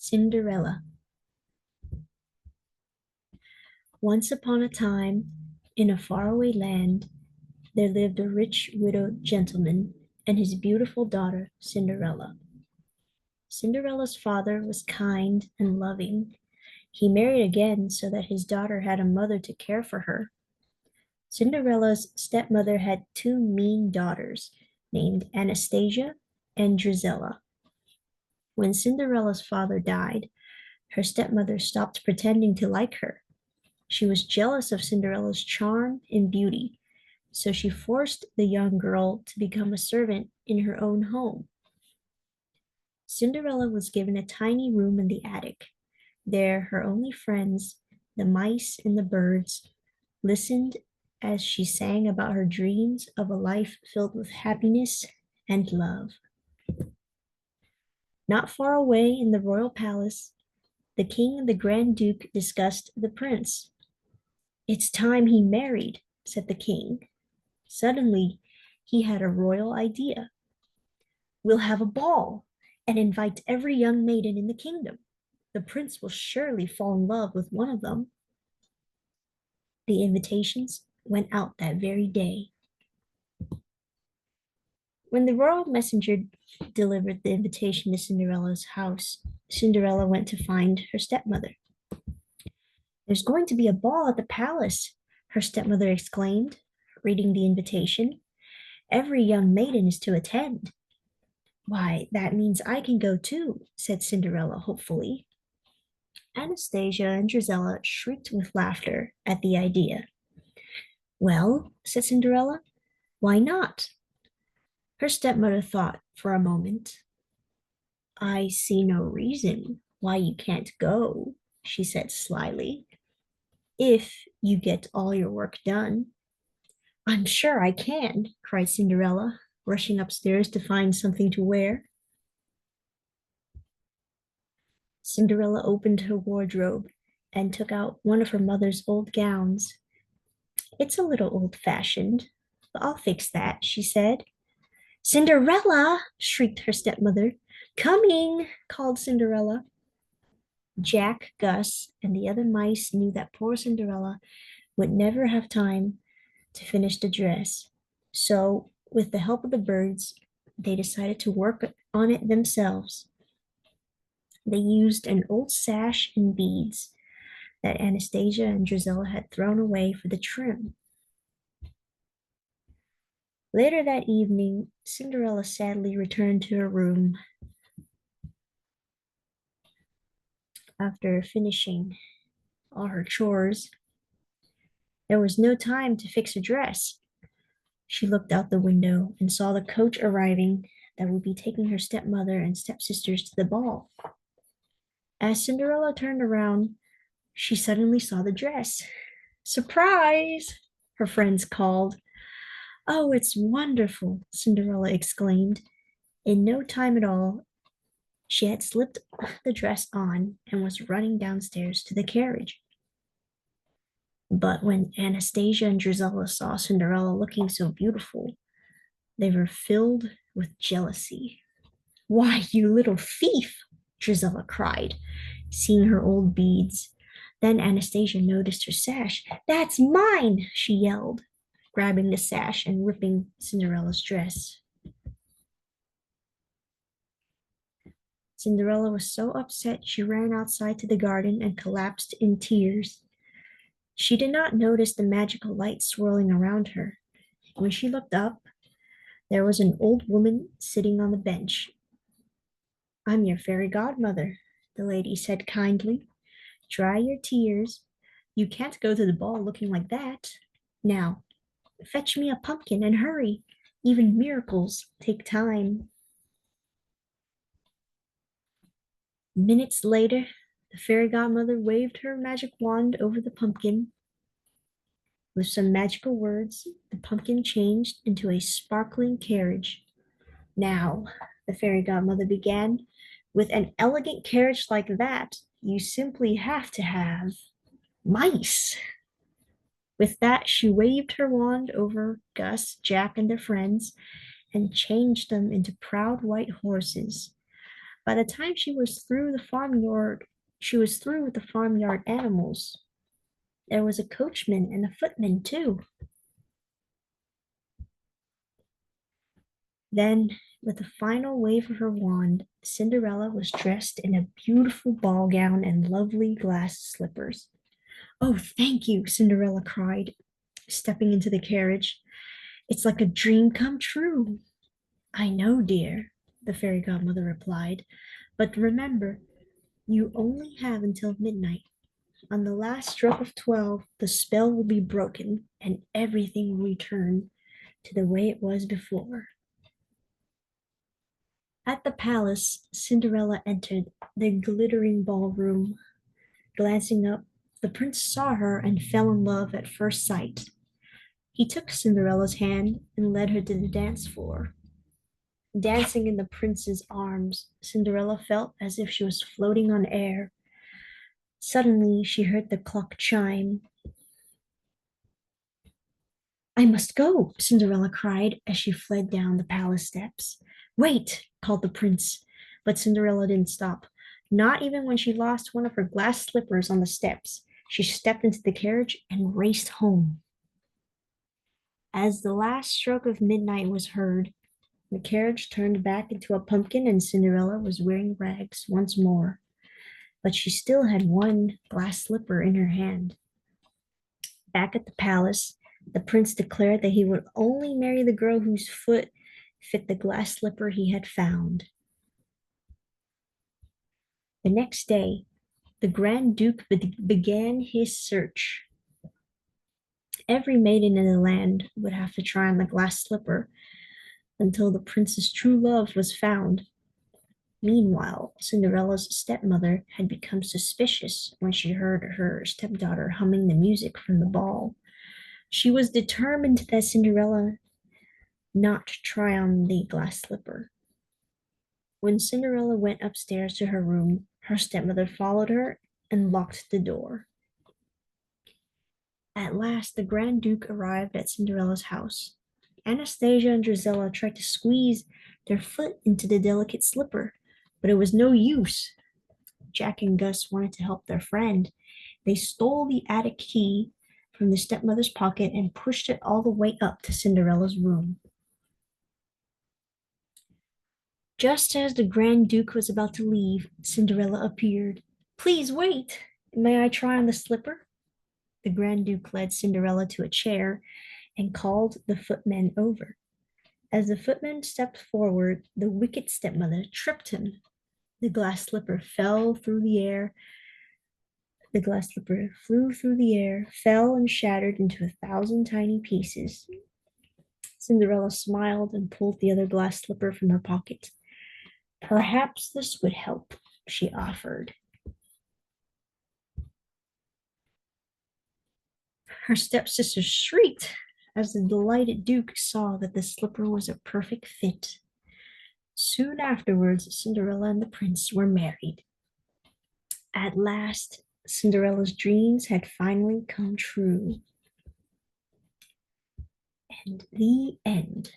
Cinderella. Once upon a time, in a faraway land, there lived a rich widowed gentleman and his beautiful daughter, Cinderella. Cinderella's father was kind and loving. He married again so that his daughter had a mother to care for her. Cinderella's stepmother had two mean daughters named Anastasia and Drizella. When Cinderella's father died, her stepmother stopped pretending to like her. She was jealous of Cinderella's charm and beauty, so she forced the young girl to become a servant in her own home. Cinderella was given a tiny room in the attic. There, her only friends, the mice and the birds, listened as she sang about her dreams of a life filled with happiness and love. Not far away in the royal palace, the king and the grand duke discussed the prince. "It's time he married," said the king. Suddenly, he had a royal idea. "We'll have a ball and invite every young maiden in the kingdom. The prince will surely fall in love with one of them." The invitations went out that very day. When the royal messenger delivered the invitation to Cinderella's house, Cinderella went to find her stepmother. "There's going to be a ball at the palace," her stepmother exclaimed, reading the invitation. "Every young maiden is to attend." "Why, that means I can go too," said Cinderella hopefully. Anastasia and Drizella shrieked with laughter at the idea. "Well," said Cinderella, "why not?" Her stepmother thought for a moment. "I see no reason why you can't go," she said slyly, "if you get all your work done." "I'm sure I can," cried Cinderella, rushing upstairs to find something to wear. Cinderella opened her wardrobe and took out one of her mother's old gowns. "It's a little old-fashioned, but I'll fix that," she said. "Cinderella!" shrieked her stepmother. "Coming!" called Cinderella. Jack, Gus, and the other mice knew that poor Cinderella would never have time to finish the dress. So, with the help of the birds, they decided to work on it themselves. They used an old sash and beads that Anastasia and Drizella had thrown away for the trim. Later that evening, Cinderella sadly returned to her room after finishing all her chores. There was no time to fix her dress. She looked out the window and saw the coach arriving that would be taking her stepmother and stepsisters to the ball. As Cinderella turned around, she suddenly saw the dress. "Surprise!" her friends called. "Oh, it's wonderful!" Cinderella exclaimed. In no time at all, she had slipped the dress on and was running downstairs to the carriage. But when Anastasia and Drizella saw Cinderella looking so beautiful, they were filled with jealousy. "Why, you little thief!" Drizella cried, seeing her old beads. Then Anastasia noticed her sash. "That's mine!" she yelled, grabbing the sash and ripping Cinderella's dress. Cinderella was so upset she ran outside to the garden and collapsed in tears. She did not notice the magical light swirling around her. When she looked up, there was an old woman sitting on the bench. "I'm your fairy godmother," the lady said kindly. "Dry your tears. You can't go to the ball looking like that. Now, fetch me a pumpkin and hurry. Even miracles take time." Minutes later, the fairy godmother waved her magic wand over the pumpkin. With some magical words, the pumpkin changed into a sparkling carriage. "Now," the fairy godmother began, "with an elegant carriage like that, you simply have to have mice." With that, she waved her wand over Gus, Jack, and their friends and changed them into proud white horses. By the time she was through with the farmyard animals. There was a coachman and a footman too. Then, with a final wave of her wand, Cinderella was dressed in a beautiful ball gown and lovely glass slippers. Oh, thank you, Cinderella cried, stepping into the carriage. It's like a dream come true. I know, dear, the fairy godmother replied. But remember, you only have until midnight. On the last stroke of 12, the spell will be broken and everything will return to the way it was before. At the palace, Cinderella entered the glittering ballroom. Glancing up, the prince saw her and fell in love at first sight. He took Cinderella's hand and led her to the dance floor. Dancing in the prince's arms, Cinderella felt as if she was floating on air. Suddenly, she heard the clock chime. I must go, Cinderella cried as she fled down the palace steps. Wait, called the prince, but Cinderella didn't stop. Not even when she lost one of her glass slippers on the steps. She stepped into the carriage and raced home. As the last stroke of midnight was heard, the carriage turned back into a pumpkin and Cinderella was wearing rags once more. But she still had one glass slipper in her hand. Back at the palace, the prince declared that he would only marry the girl whose foot fit the glass slipper he had found. The next day, the Grand Duke began his search. Every maiden in the land would have to try on the glass slipper until the prince's true love was found. Meanwhile, Cinderella's stepmother had become suspicious when she heard her stepdaughter humming the music from the ball. She was determined that Cinderella not try on the glass slipper. When Cinderella went upstairs to her room, her stepmother followed her and locked the door. At last, the Grand Duke arrived at Cinderella's house. Anastasia and Drizella tried to squeeze their foot into the delicate slipper, but it was no use. Jack and Gus wanted to help their friend. They stole the attic key from the stepmother's pocket and pushed it all the way up to Cinderella's room. Just as the Grand Duke was about to leave, Cinderella appeared. Please wait. May I try on the slipper? The Grand Duke led Cinderella to a chair and called the footman over. As the footman stepped forward, the wicked stepmother tripped him. The glass slipper fell through the air. The glass slipper flew through the air, fell and shattered into 1,000 tiny pieces. Cinderella smiled and pulled the other glass slipper from her pocket. Perhaps this would help, she offered. Her stepsister shrieked as the delighted Duke saw that the slipper was a perfect fit. Soon afterwards, Cinderella and the prince were married. At last, Cinderella's dreams had finally come true. And the end.